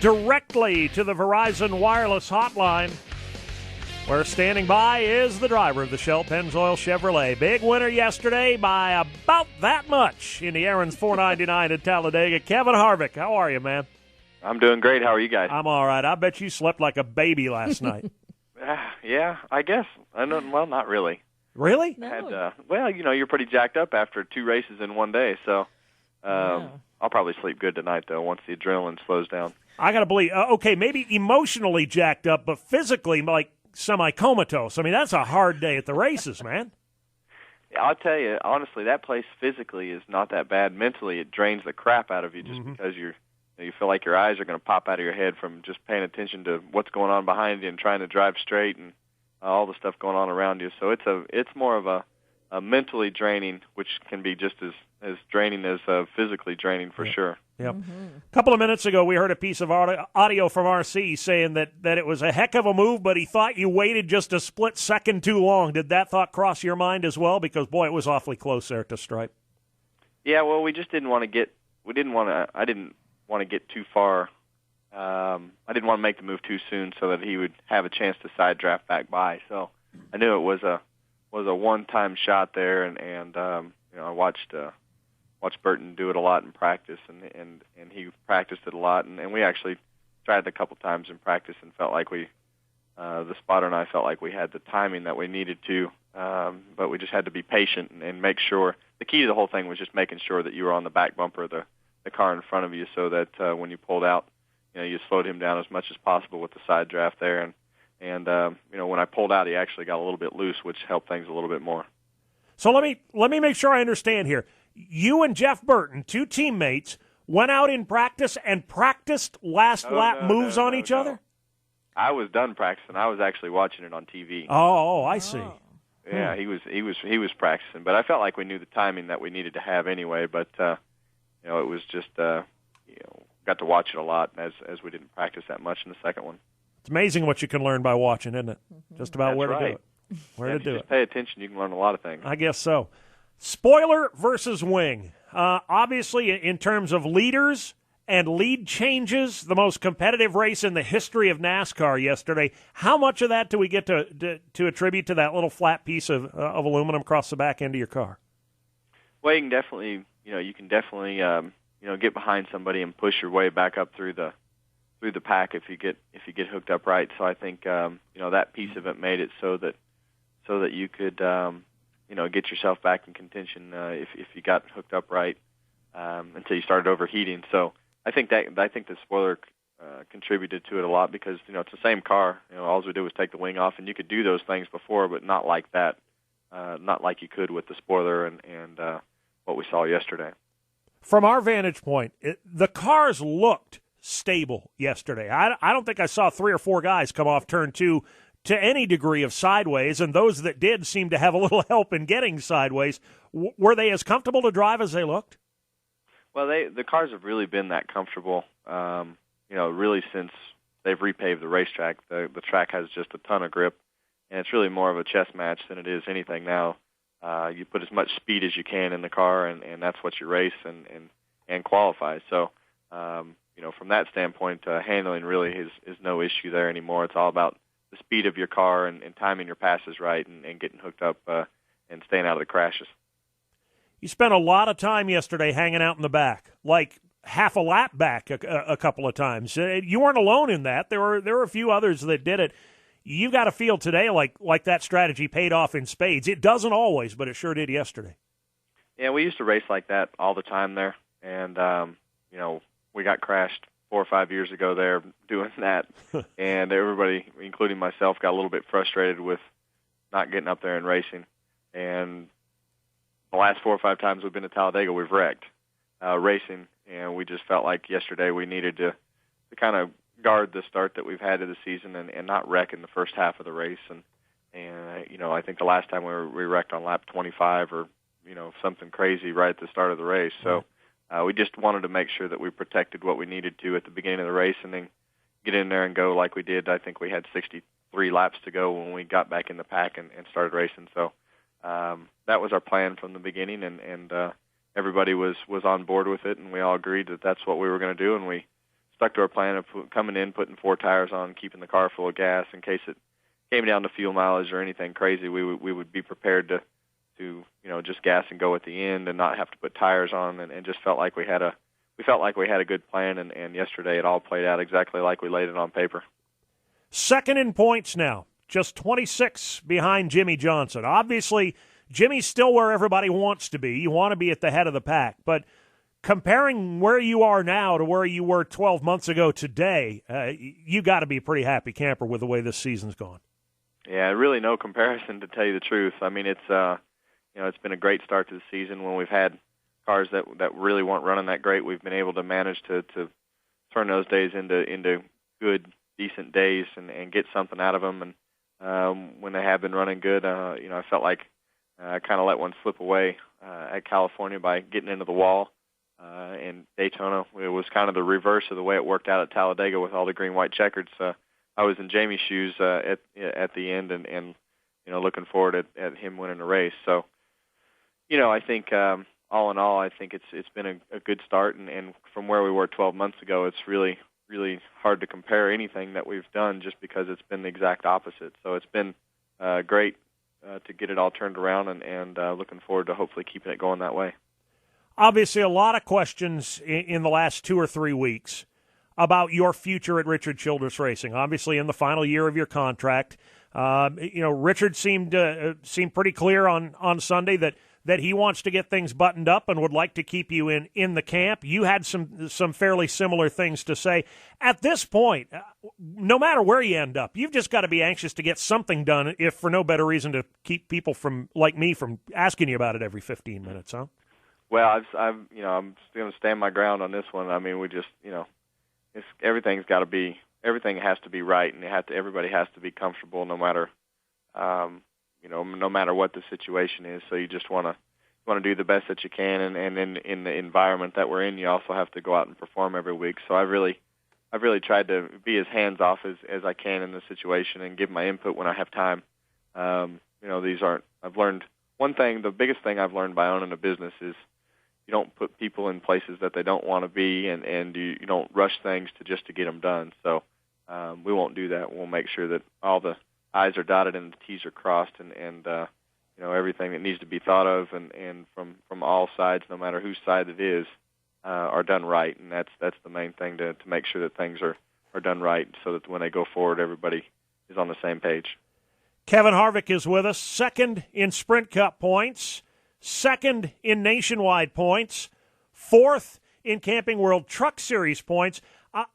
directly to the Verizon Wireless Hotline, where standing by is the driver of the Shell Pennzoil Chevrolet. Big winner yesterday by about that much in the Aaron's 499 at Talladega. Kevin Harvick, how are you, man? I'm doing great. How are you guys? I'm all right. I bet you slept like a baby last night. Yeah, I guess. Well, not really. Really? No. You're pretty jacked up after 2 races in one day, so I'll probably sleep good tonight, though, once the adrenaline slows down. I got to believe, okay, maybe emotionally jacked up, but physically, like, semi-comatose. I mean, that's a hard day at the races, man. Yeah, I'll tell you, honestly, that place physically is not that bad. Mentally, it drains the crap out of you just because you feel like your eyes are going to pop out of your head from just paying attention to what's going on behind you and trying to drive straight and all the stuff going on around you. So it's more of a mentally draining, which can be just as draining as physically draining for sure. Yep. A couple of minutes ago, we heard a piece of audio from RC saying that it was a heck of a move, but he thought you waited just a split second too long. Did that thought cross your mind as well? Because, boy, it was awfully close there to stripe. Yeah, well, we just didn't want to get – I didn't want to get too far. I didn't want to make the move too soon so that he would have a chance to side draft back by. So I knew it was a one-time shot there, and I watched Burton do it a lot in practice, and he practiced it a lot, and we actually tried it a couple times in practice and felt like the spotter and I felt like we had the timing that we needed to, but we just had to be patient and make sure. The key to the whole thing was just making sure that you were on the back bumper of the car in front of you, so that when you pulled out, you slowed him down as much as possible with the side draft there, and when I pulled out, he actually got a little bit loose, which helped things a little bit more. So let me make sure I understand here. You and Jeff Burton, 2 teammates, went out in practice and practiced last lap moves on each other? I was done practicing. I was actually watching it on TV. Oh, I see. Yeah, he was practicing, but I felt like we knew the timing that we needed to have anyway. But it was just got to watch it a lot as we didn't practice that much in the second one. It's amazing what you can learn by watching, isn't it? Just about That's where right. to do it. Where to do it. Pay attention, you can learn a lot of things. I guess so. Spoiler versus wing. Obviously, in terms of leaders and lead changes, the most competitive race in the history of NASCAR yesterday. How much of that do we get to attribute to that little flat piece of aluminum across the back end of your car? Well, you can definitely, get behind somebody and push your way back up through the pack if you get hooked up right. So I think that piece of it made it so that you could get yourself back in contention if you got hooked up right until you started overheating. So I think the spoiler contributed to it a lot because it's the same car. All we did was take the wing off, and you could do those things before, but not like that, not like you could with the spoiler and what we saw yesterday. From our vantage point, the cars looked stable yesterday. I don't think I saw 3 or 4 guys come off turn 2 to any degree of sideways, and those that did seemed to have a little help in getting sideways. Were they as comfortable to drive as they looked? Well, the cars have really been that comfortable, really since they've repaved the racetrack. The track has just a ton of grip, and it's really more of a chess match than it is anything now. You put as much speed as you can in the car, and that's what you race and qualify. So, from that standpoint, handling really is no issue there anymore. It's all about the speed of your car and timing your passes right and getting hooked up and staying out of the crashes. You spent a lot of time yesterday hanging out in the back, like half a lap back a couple of times. You weren't alone in that. There were a few others that did it. You got to feel today like that strategy paid off in spades. It doesn't always, but it sure did yesterday. Yeah, we used to race like that all the time there, and we got crashed 4 or 5 years ago there doing that, and everybody, including myself, got a little bit frustrated with not getting up there and racing. And the last 4 or 5 times we've been to Talladega, we've wrecked racing, and we just felt like yesterday we needed to kind of guard the start that we've had of the season and not wreck in the first half of the race. And I think the last time we wrecked on lap 25 or something crazy right at the start of the race. So we just wanted to make sure that we protected what we needed to at the beginning of the race and then get in there and go like we did. I think we had 63 laps to go when we got back in the pack and started racing. So that was our plan from the beginning, and everybody was on board with it, and we all agreed that that's what we were going to do, and we stuck to our plan of coming in, putting 4 tires on, keeping the car full of gas in case it came down to fuel mileage or anything crazy. We would be prepared to just gas and go at the end and not have to put tires on, and just felt like we had a good plan, and yesterday it all played out exactly like we laid it on paper. Second in points now, just 26 behind Jimmy Johnson. Obviously, Jimmy's still where everybody wants to be. You want to be at the head of the pack, but comparing where you are now to where you were 12 months ago today, you got to be a pretty happy camper with the way this season's gone. Yeah, really no comparison, to tell you the truth. I mean, it's it's been a great start to the season. When we've had cars that really weren't running that great, we've been able to manage to turn those days into good, decent days and get something out of them. And when they have been running good, I felt like I kind of let one slip away at California by getting into the wall. In Daytona, it was kind of the reverse of the way it worked out at Talladega with all the green-white checkers. I was in Jamie's shoes at the end, and looking forward at him winning the race. So, I think all in all, I think it's been a good start, and from where we were 12 months ago, it's really, really hard to compare anything that we've done just because it's been the exact opposite. So it's been great to get it all turned around, and looking forward to hopefully keeping it going that way. Obviously, a lot of questions in the last 2 or 3 weeks about your future at Richard Childress Racing. Obviously, in the final year of your contract, Richard seemed pretty clear on Sunday that he wants to get things buttoned up and would like to keep you in the camp. You had some fairly similar things to say. At this point, no matter where you end up, you've just got to be anxious to get something done, if for no better reason to keep people like me from asking you about it every 15 minutes, huh? Well, I'm going to stand my ground on this one. I mean, we just, everything has to be right, and everybody has to be comfortable, no matter, no matter what the situation is. So you just want to do the best that you can, and in the environment that we're in, you also have to go out and perform every week. So I've really tried to be as hands off as I can in the situation and give my input when I have time. I've learned one thing. The biggest thing I've learned by owning a business is you don't put people in places that they don't want to be, and you don't rush things to get them done. So we won't do that. We'll make sure that all the I's are dotted and the T's are crossed, and everything that needs to be thought of and from all sides, no matter whose side it is, are done right. And that's the main thing, to make sure that things are done right, so that when they go forward, everybody is on the same page. Kevin Harvick is with us, second in Sprint Cup points, second in Nationwide points, fourth in Camping World Truck Series points.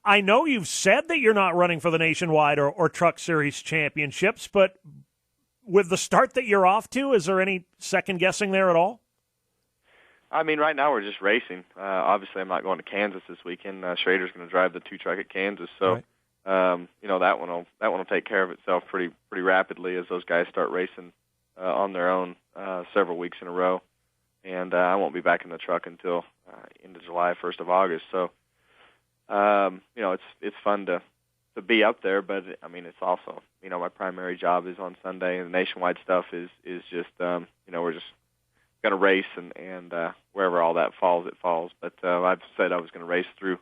I know you've said that you're not running for the Nationwide or Truck Series championships, but with the start that you're off to, is there any second-guessing there at all? I mean, right now we're just racing. Obviously, I'm not going to Kansas this weekend. Schrader's going to drive the 2-truck at Kansas, so right. That one will take care of itself pretty rapidly as those guys start racing on their own several weeks in a row, and I won't be back in the truck until into July, 1st of August. So, it's fun to be up there, but I mean, it's also, my primary job is on Sunday, and the Nationwide stuff is just, we're just going to race, and wherever all that falls, it falls. But I've said I was going to race through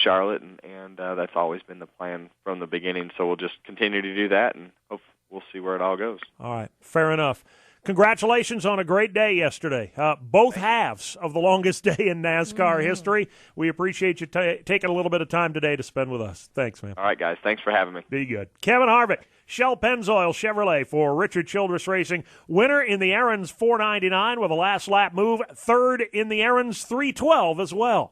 Charlotte, and that's always been the plan from the beginning. So we'll just continue to do that, and hope we'll see where it all goes. All right, fair enough. Congratulations on a great day yesterday. Both halves of the longest day in NASCAR history. We appreciate you taking a little bit of time today to spend with us. Thanks, man. All right, guys. Thanks for having me. Be good. Kevin Harvick, Shell Pennzoil Chevrolet for Richard Childress Racing. Winner in the Aaron's 499 with a last lap move. Third in the Aaron's 312 as well.